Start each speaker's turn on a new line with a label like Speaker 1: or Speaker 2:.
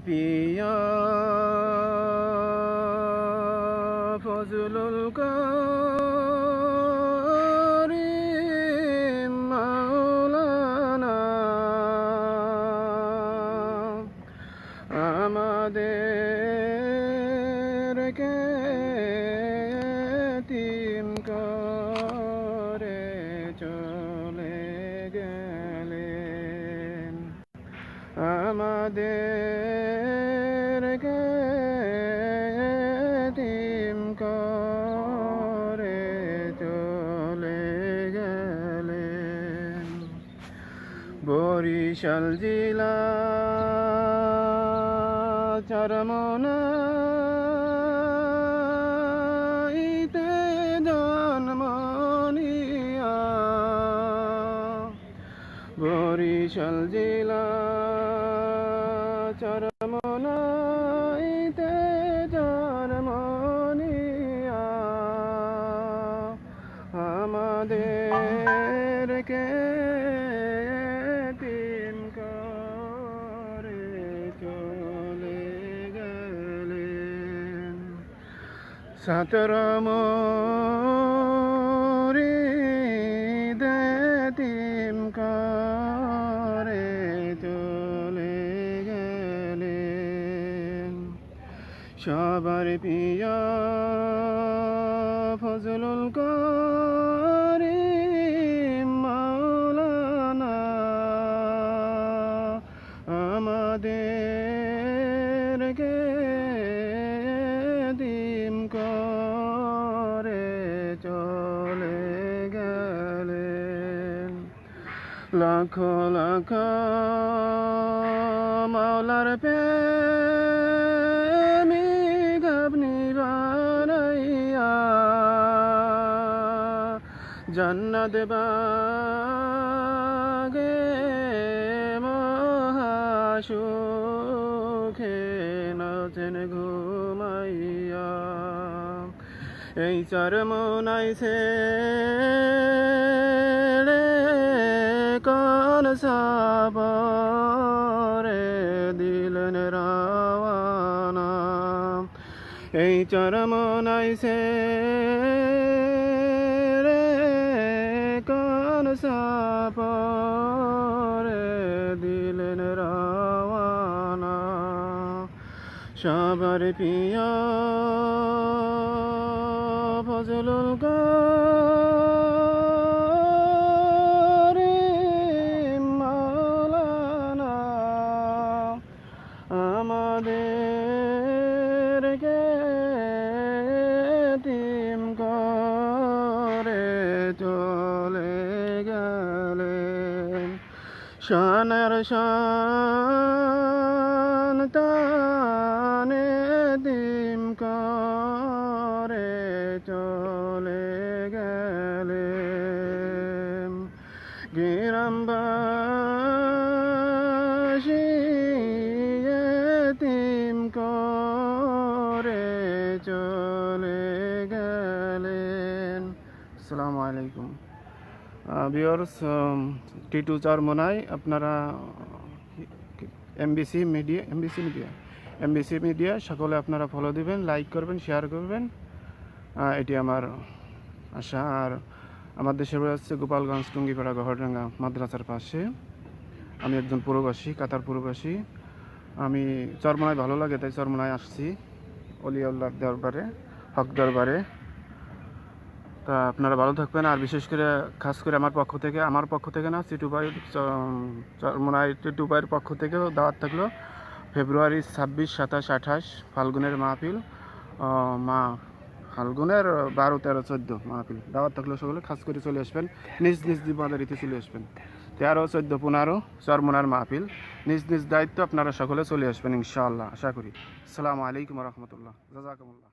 Speaker 1: পিয়া ফজলুল কারীম মাওলানা আমাদেরকে এতিম করে চলে গেলেন, আমাদেরকে এতিম করে চলে গেলেন। বরিশাল জেলা চরমনাইতে জন্ম নিয়া, বরিশাল জেলা চরমনাইতে জন্ম নিয়া আমাদেরকে এতিম করে চলে গেলেন। 17 মুরিদ এতিম করে চলে গেলেন। সবার পিয়া ফজলুল কারীম মাওলানা আমাদেরকে এতিম করে চলে গেলেন। লাখ লাখ মাওলার প্রেমিক আপনি বানাইয়া জান্নাত বাগে মহাসুখে নাচেন ঘুমাইয়া। এই চরমনাই ছেড়ে কোন সাবরে দিলেন রাওয়ানা। এই চরমনাই ছেড়ে কোন সাবরে দিলেন রাওয়ানা। সবার পিয়া ফজলুল কারীম মাওলানা আমাদেরকে এতিম করে চলে গেলেন। শানের সন্তান এতিম করে চলে গেলেন। গ্রামবাসী এতিম করে চলে গেলেন। আসসালামু আলাইকুম ভিউয়ার্স, টিটু চরমনাই আপনারা এমবিসি মিডিয়া সকলে আপনারা ফলো দিবেন, লাইক করবেন, শেয়ার করবেন, এটি আমার আশা। আর আমার দেশের বাড়ি হচ্ছে গোপালগঞ্জ টুঙ্গিপাড়া গহরডাঙ্গা মাদ্রাসার পাশে। আমি একজন প্রবাসী, কাতার প্রবাসী। আমি চরমনায় ভালো লাগে তাই চরমনায় আসছি অলিয়াউল্লাহর দরবারে, হক দরবারে। তা আপনারা ভালো থাকবেন। আর বিশেষ করে খাস করে আমার পক্ষ থেকে না, টিটু ভাই চরমনাই টিটু ভাইয়ের পক্ষ থেকেও দাওয়াত থাকলো। ফেব্রুয়ারি 26, 27, 28 ফাল্গুনের মাহফিল, ফাল্গুনের 12, 13, 14 মাহফিল দাওয়াত থাকলো। সকলে খাস করে চলে আসবেন, নিজ নিজ দিবাদারিতে চলে আসবেন। 13, 14, 15 চরমনার মাহফিল, নিজ নিজ দায়িত্ব আপনারা সকলে চলে আসবেন ইনশাআল্লাহ, আশা করি। আসসালামু আলাইকুম রহমতুল্লাহ, জাযাকুমুল্লাহ।